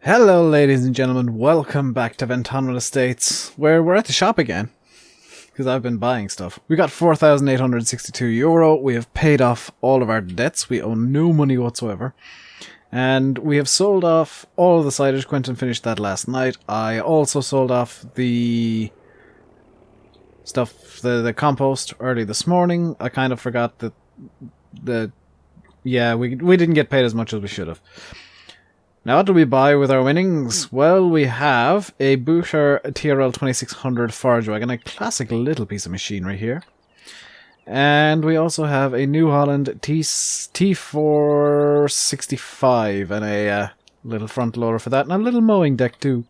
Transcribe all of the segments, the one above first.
Hello ladies and gentlemen, welcome back to Ventonwyn Estates, where we're at the shop again, because I've been buying stuff. We got €4,862, we have paid off all of our debts, we owe no money whatsoever, and we have sold off all of the silage. Quentin finished that last night. I also sold off the stuff, the compost, early this morning. I kind of forgot that we didn't get paid as much as we should have. Now, what do we buy with our winnings? Well, we have a Bucher TRL2600 forage wagon, a classic little piece of machinery here. And we also have a New Holland T4.65 and a little front loader for that, and a little mowing deck too.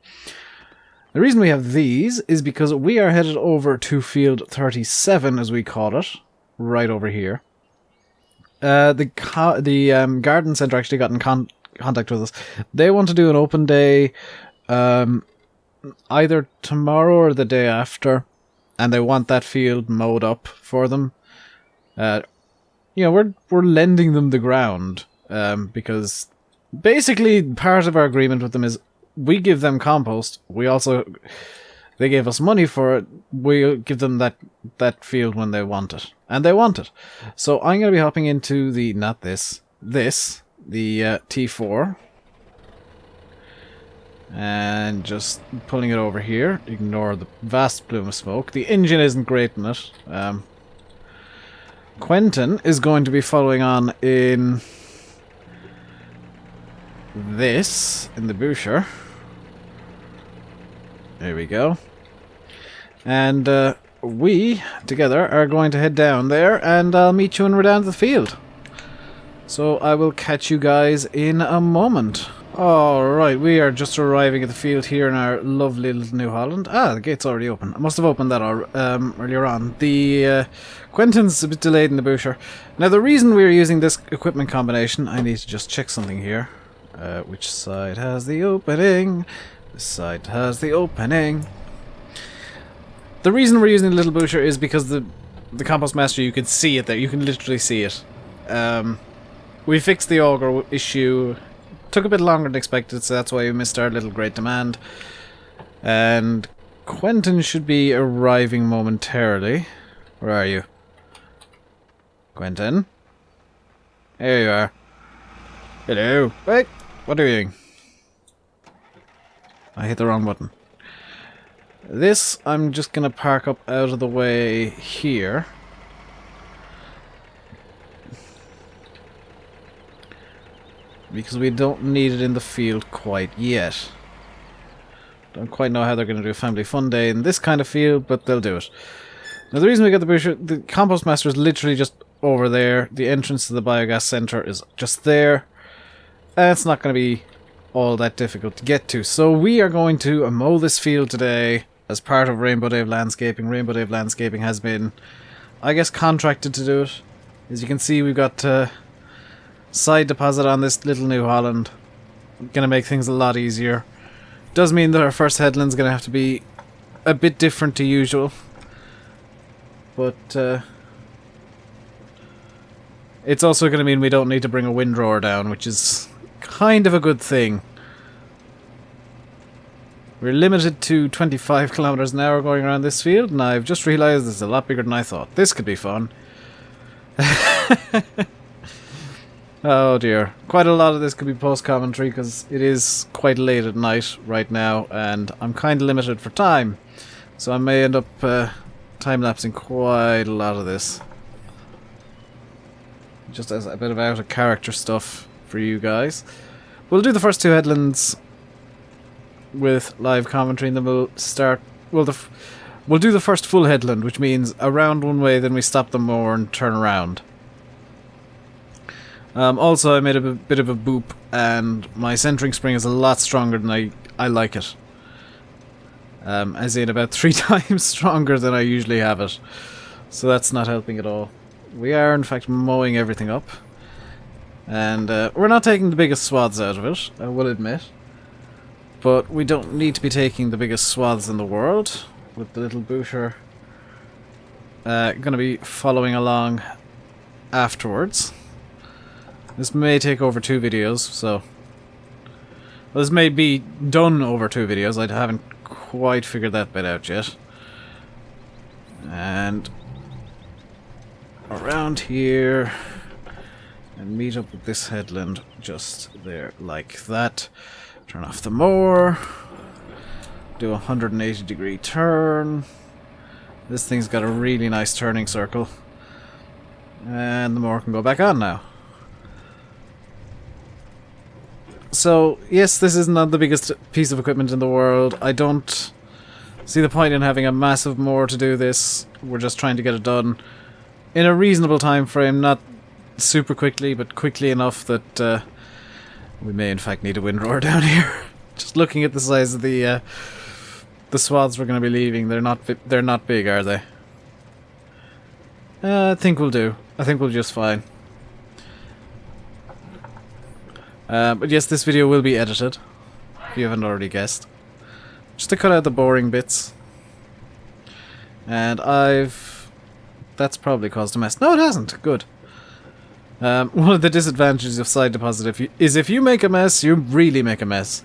The reason we have these is because we are headed over to field 37, as we call it, right over here. The garden centre actually got in contact with us. They want to do an open day either tomorrow or the day after, and they want that field mowed up for them. We're lending them the ground because basically part of our agreement with them is we give them compost. They gave us money for it. We give them that field when they want it, and they want it. So I'm going to be hopping into the T4 and just pulling it over here. Ignore the vast plume of smoke. The engine isn't great in it. Quentin is going to be following on in the Bucher. There we go. And we together are going to head down there, and I'll meet you when we're down to the field. So I will catch you guys in a moment. Alright, we are just arriving at the field here in our lovely little New Holland. The gate's already open. I must have opened that earlier on. Quentin's a bit delayed in the Bucher. Now, the reason we're using this equipment combination, I need to just check something here. Which side has the opening? This side has the opening. The reason we're using the little Bucher is because the Compost Master, you can see it there. You can literally see it. We fixed the auger issue. Took a bit longer than expected, so that's why we missed our little great demand. And Quentin should be arriving momentarily. Where are you? Quentin? There you are. Hello. Wait, what are you doing? I hit the wrong button. This, I'm just going to park up out of the way here. Because we don't need it in the field quite yet. Don't quite know how they're going to do a family fun day in this kind of field, but they'll do it. Now, the reason we got the Bucher, the Compost Master is literally just over there. The entrance to the biogas centre is just there. And it's not going to be all that difficult to get to. So we are going to mow this field today as part of RainbowDave Landscaping. RainbowDave Landscaping has been, I guess, contracted to do it. As you can see, we've got side deposit on this little New Holland. Gonna make things a lot easier. Does mean that our first headland's gonna have to be a bit different to usual. But it's also gonna mean we don't need to bring a windrower down, which is kind of a good thing. We're limited to 25 kilometers an hour going around this field, and I've just realized it's a lot bigger than I thought. This could be fun. Oh dear. Quite a lot of this could be post-commentary because it is quite late at night right now and I'm kind of limited for time. So I may end up time-lapsing quite a lot of this. Just as a bit of out-of-character stuff for you guys. We'll do the first two headlands with live commentary, and then we'll start... We'll do the first full headland, which means around one way, then we stop the mower and turn around. Also, I made a bit of a boop, and my centering spring is a lot stronger than I like it. As in about 3 times stronger than I usually have it. So that's not helping at all. We are, in fact, mowing everything up. And we're not taking the biggest swaths out of it, I will admit. But we don't need to be taking the biggest swaths in the world. With the little Bucher going to be following along afterwards. This may take over 2 videos, so This may be done over 2 videos. I haven't quite figured that bit out yet. And around here, and meet up with this headland just there, like that. Turn off the mower. Do a 180-degree turn. This thing's got a really nice turning circle. And the mower can go back on now. So, yes, this is not the biggest piece of equipment in the world. I don't see the point in having a massive mower to do this. We're just trying to get it done in a reasonable time frame, not super quickly, but quickly enough that we may in fact need a windrower down here. Just looking at the size of the swaths we're going to be leaving, they're not big, are they? I think we'll do. I think we'll just fine. But yes, this video will be edited, if you haven't already guessed. Just to cut out the boring bits. And that's probably caused a mess. No, it hasn't. Good. One of the disadvantages of side deposit is if you make a mess, you really make a mess.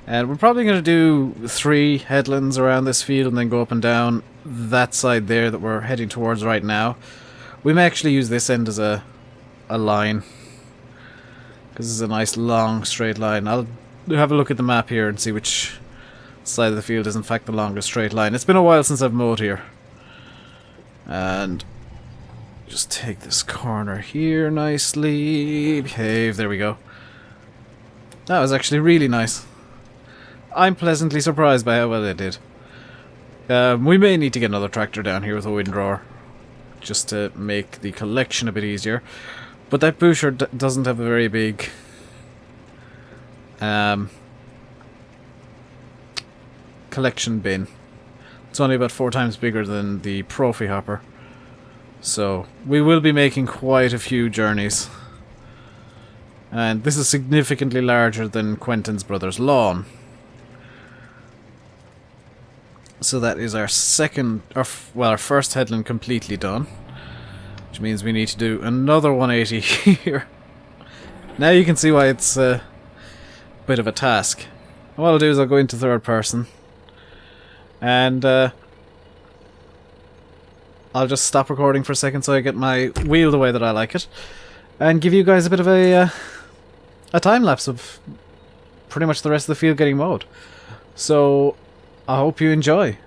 And we're probably going to do 3 headlands around this field and then go up and down that side there that we're heading towards right now. We may actually use this end as a line, because this is a nice long straight line. I'll have a look at the map here and see which side of the field is in fact the longest straight line. It's been a while since I've mowed here. And just take this corner here nicely. Behave, there we go. That was actually really nice. I'm pleasantly surprised by how well it did. We may need to get another tractor down here with a windrower, just to make the collection a bit easier. But that Bucher doesn't have a very big collection bin. It's only about 4 times bigger than the Profi hopper. So we will be making quite a few journeys. And this is significantly larger than Quentin's brother's lawn. So that is our first headland completely done. Which means we need to do another 180 here. Now you can see why it's a bit of a task. What I'll do is I'll go into third person. And I'll just stop recording for a second so I get my wheel the way that I like it. And give you guys a bit of a time-lapse of pretty much the rest of the field getting mowed. So I hope you enjoy.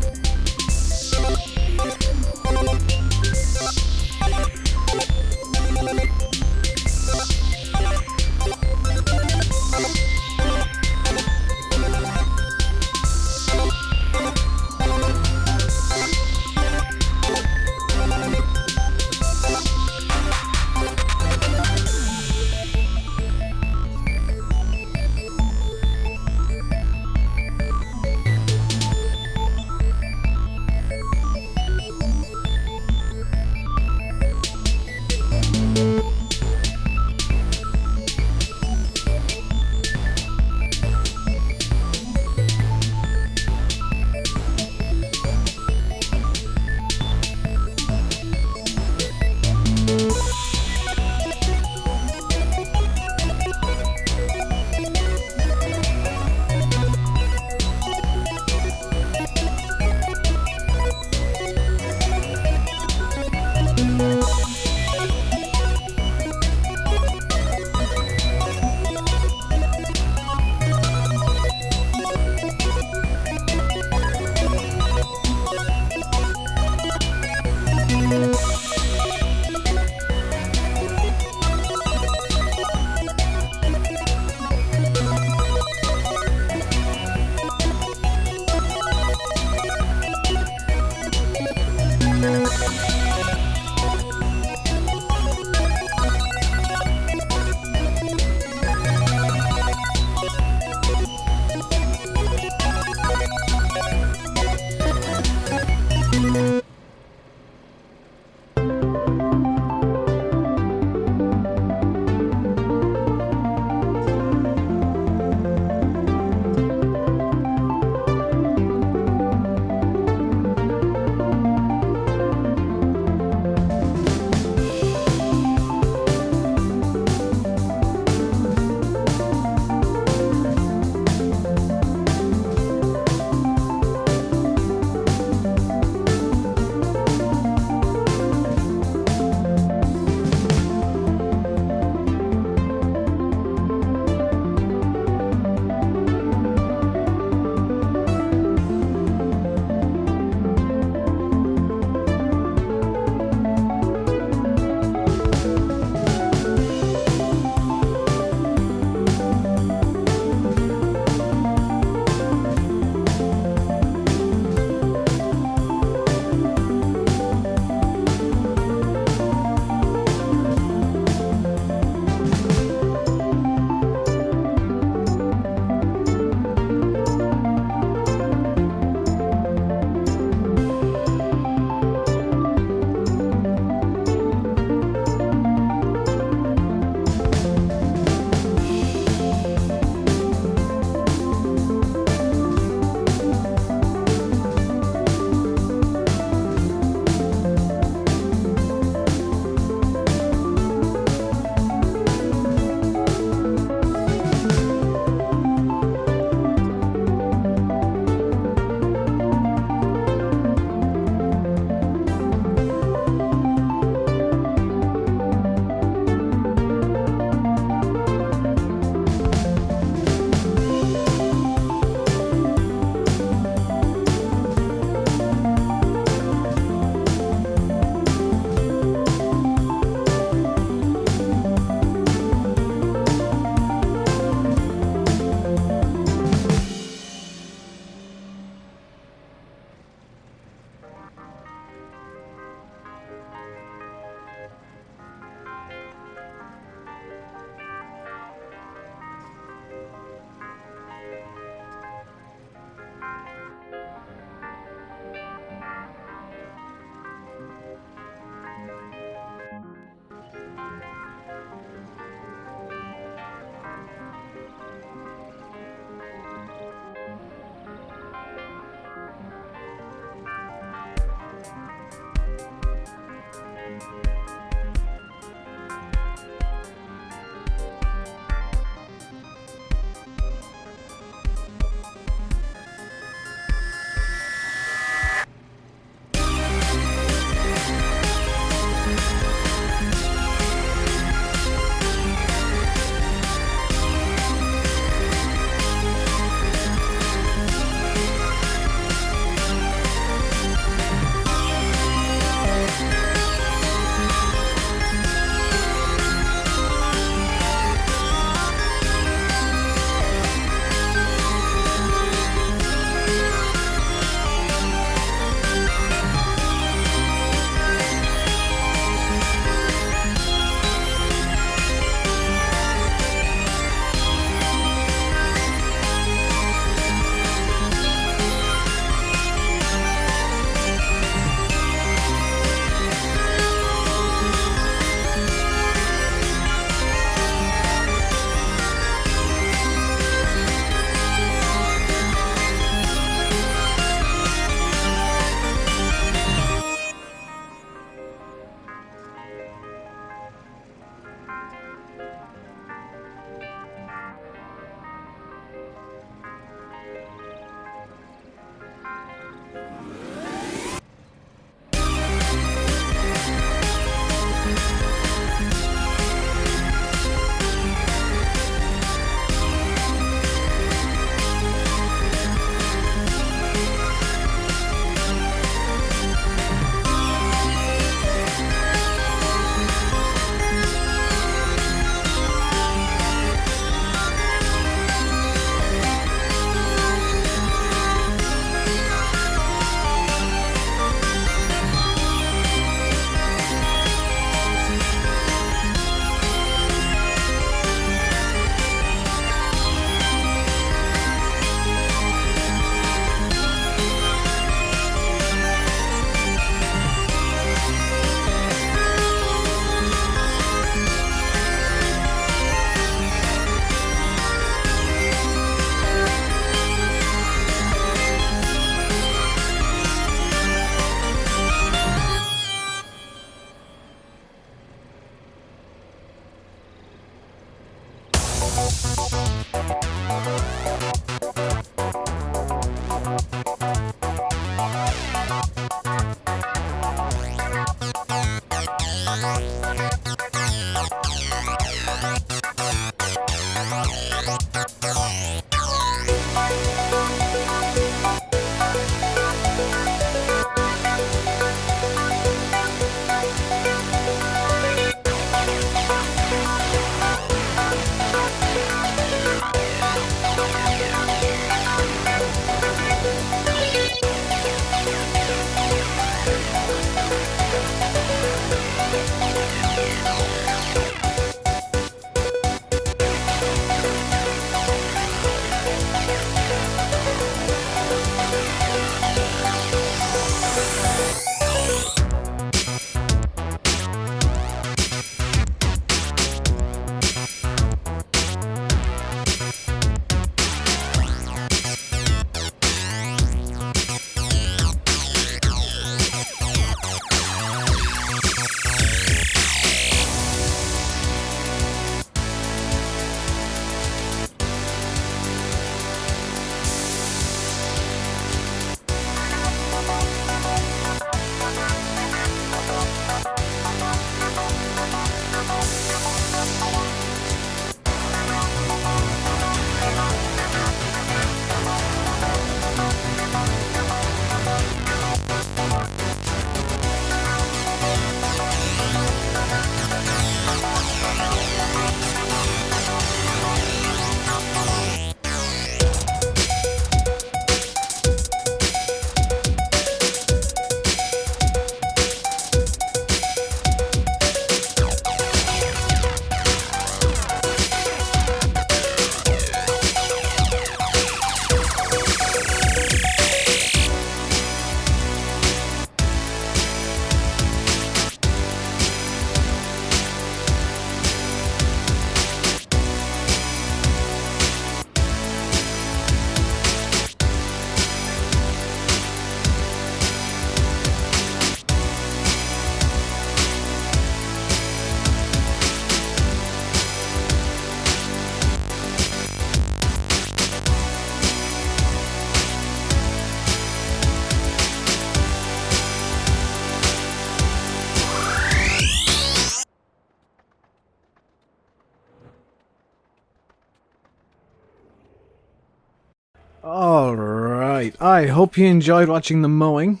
Alright, I hope you enjoyed watching the mowing.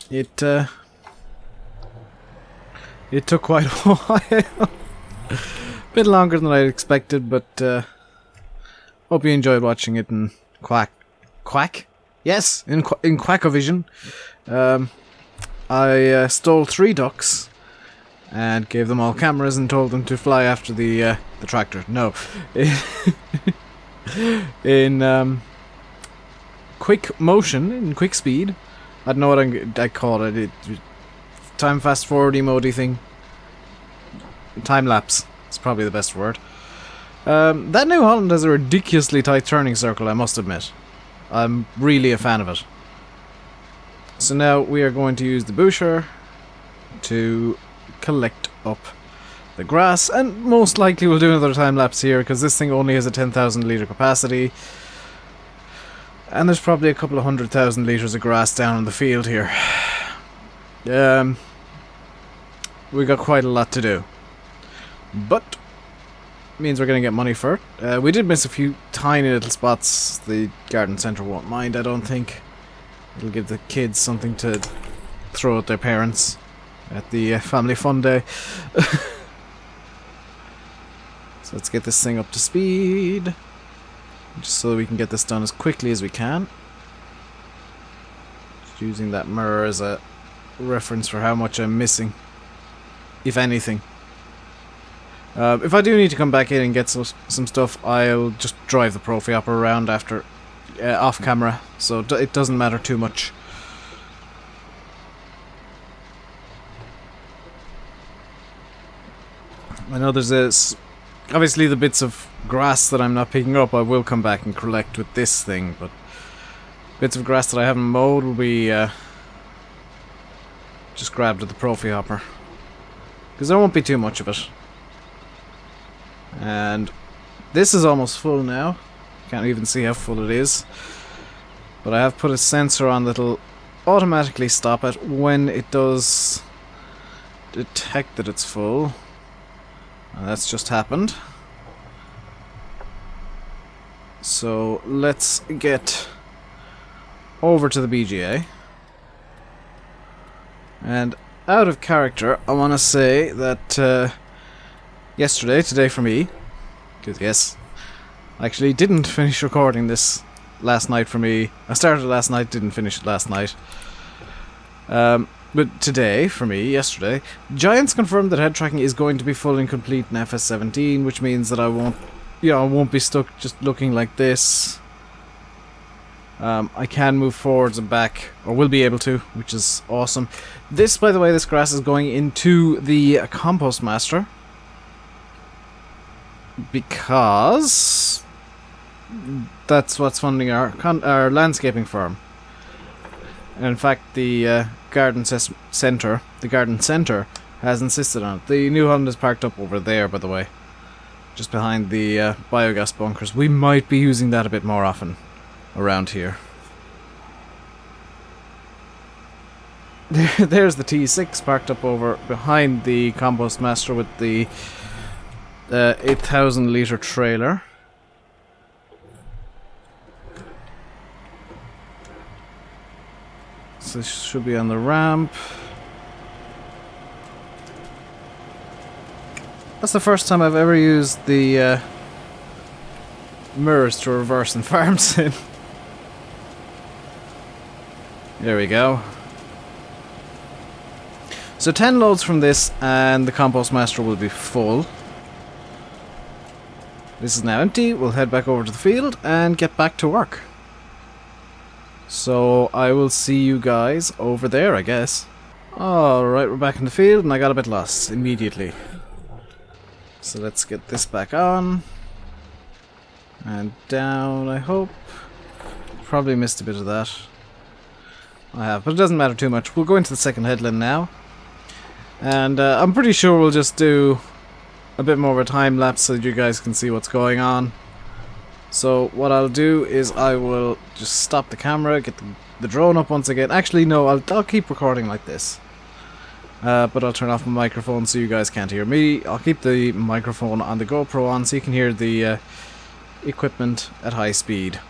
It took quite a while. Bit longer than I expected, but hope you enjoyed watching it in Quack? Yes, in Quackovision. I stole 3 ducks and gave them all cameras and told them to fly after the tractor. No. In quick motion, in quick speed. I don't know what I call it. Time fast forward emoji thing. Time-lapse. It's probably the best word. That New Holland has a ridiculously tight turning circle, I must admit. I'm really a fan of it. So now we are going to use the Bucher to collect up the grass, and most likely we'll do another time-lapse here because this thing only has a 10,000 litre capacity, and there's probably a couple of 100,000 litres of grass down in the field here. We got quite a lot to do, but means we're going to get money for it. We did miss a few tiny little spots. The garden centre won't mind, I don't think. It'll give the kids something to throw at their parents at the family fun day. So let's get this thing up to speed, just so we can get this done as quickly as we can. Just using that mirror as a reference for how much I'm missing, if anything. If I do need to come back in and get some stuff, I'll just drive the Profi Hopper around after, off camera, so it doesn't matter too much. I know there's obviously the bits of grass that I'm not picking up I will come back and collect with this thing, but bits of grass that I haven't mowed will be just grabbed at the Profi Hopper, because there won't be too much of it. And this is almost full now. Can't even see how full it is. But I have put a sensor on that'll automatically stop it when it does detect that it's full. And that's just happened. So let's get over to the BGA. And out of character, I want to say that today for me, because yes, I actually didn't finish recording this last night for me. I started last night, didn't finish it last night. But today, for me, yesterday, Giants confirmed that head tracking is going to be full and complete in FS17, which means that I won't be stuck just looking like this. I can move forwards and back, or will be able to, which is awesome. This, by the way, this grass is going into the compost master, because that's what's funding our landscaping firm. And in fact, the garden centre has insisted on it. The New Holland is parked up over there, by the way, just behind the biogas bunkers. We might be using that a bit more often around here. There's the T6 parked up over behind the compost master with the 8,000 litre trailer. So this should be on the ramp. That's the first time I've ever used the mirrors to reverse in farm sim. There we go. So 10 loads from this and the compost master will be full. This is now empty. We'll head back over to the field and get back to work. So I will see you guys over there, I guess. Alright, we're back in the field and I got a bit lost immediately. So let's get this back on. And down, I hope. Probably missed a bit of that. I have, but it doesn't matter too much. We'll go into the second headland now. And I'm pretty sure we'll just do a bit more of a time lapse so that you guys can see what's going on. So what I'll do is I will just stop the camera, get the drone up once again. Actually, no, I'll keep recording like this. But I'll turn off my microphone so you guys can't hear me. I'll keep the microphone on the GoPro on so you can hear the equipment at high speed.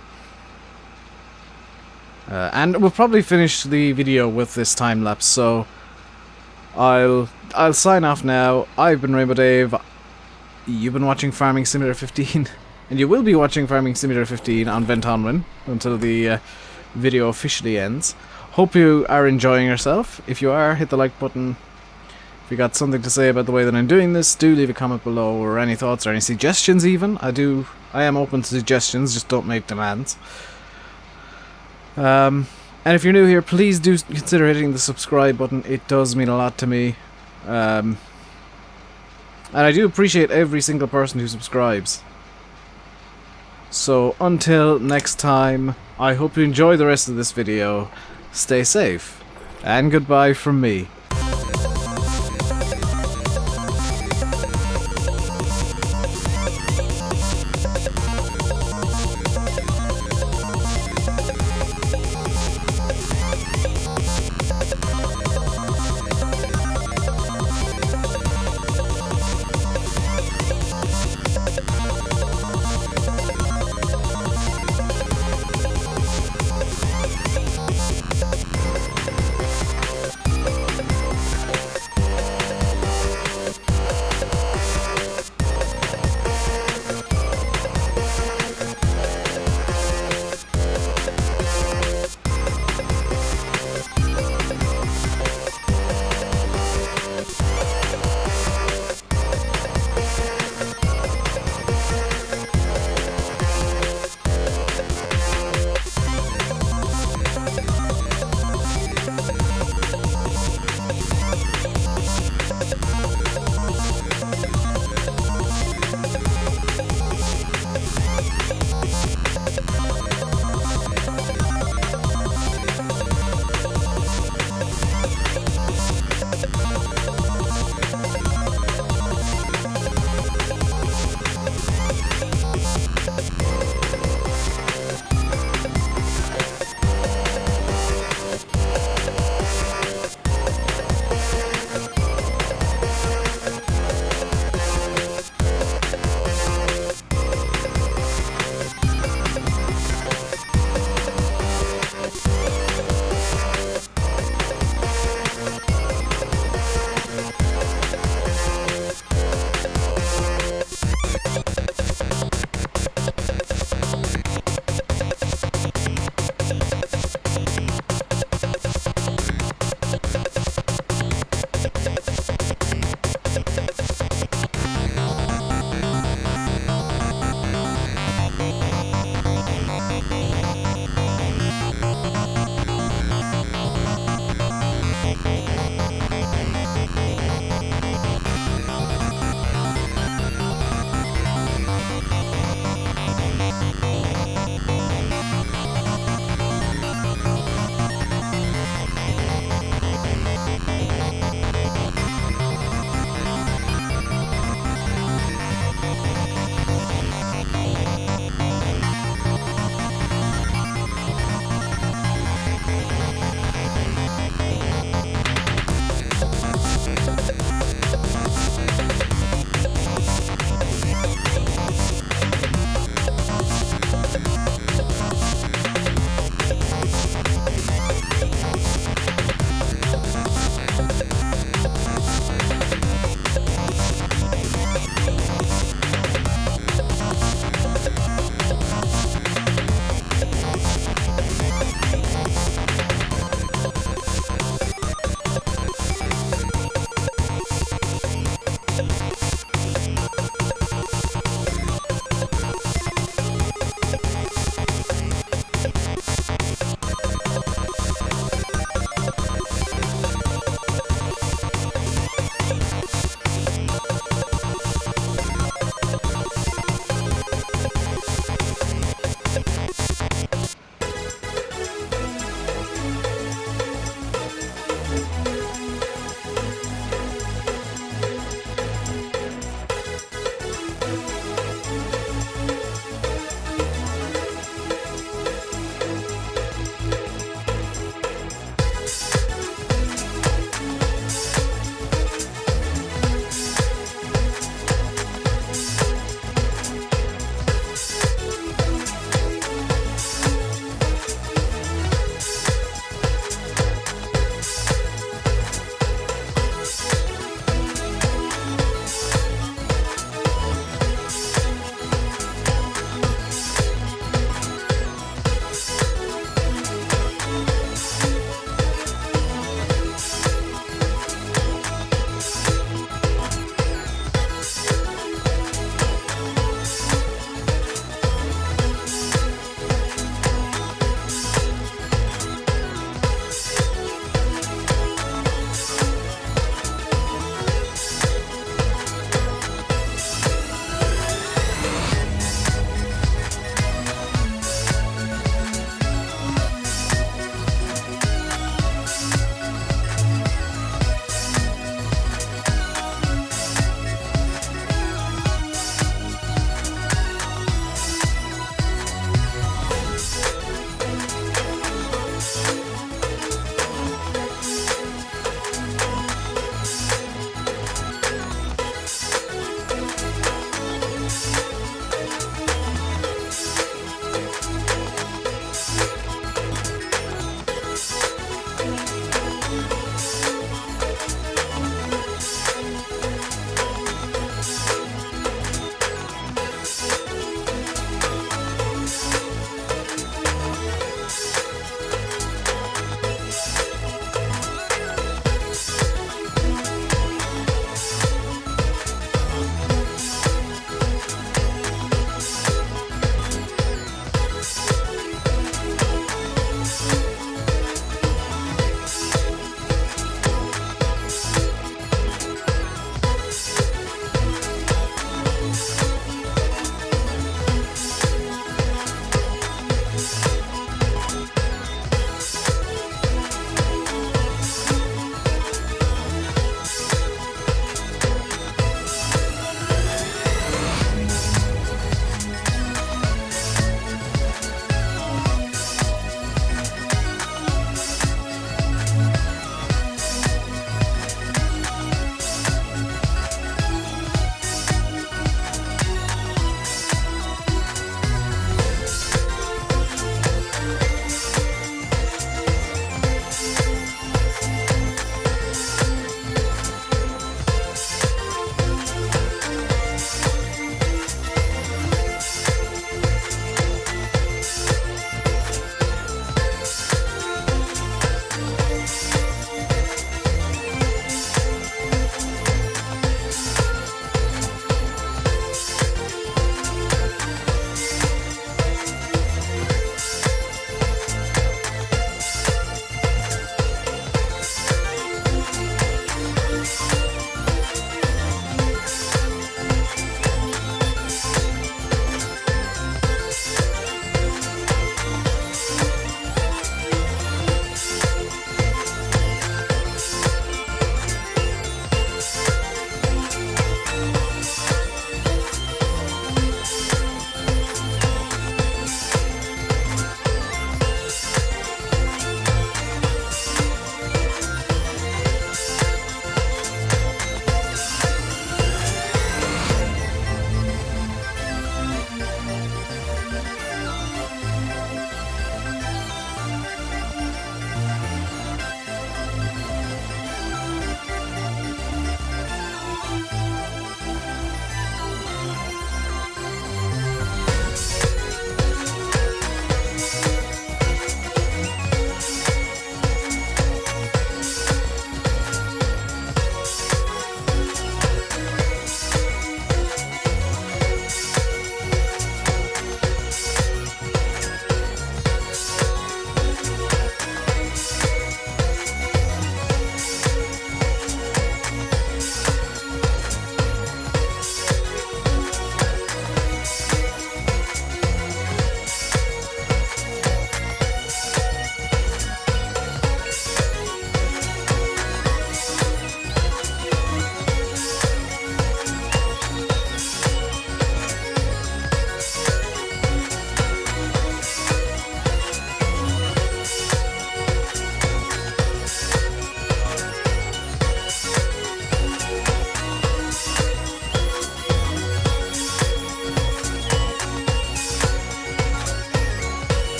And we'll probably finish the video with this time lapse, so I'll sign off now. I've been RainbowDave. You've been watching Farming Simulator 15, and you will be watching Farming Simulator 15 on Ventonwyn until the video officially ends. Hope you are enjoying yourself. If you are, hit the like button. If you got something to say about the way that I'm doing this, do leave a comment below, or any thoughts or any suggestions even. I am open to suggestions, just don't make demands. And if you're new here, please do consider hitting the subscribe button. It does mean a lot to me. And I do appreciate every single person who subscribes. So until next time, I hope you enjoy the rest of this video. Stay safe, and goodbye from me.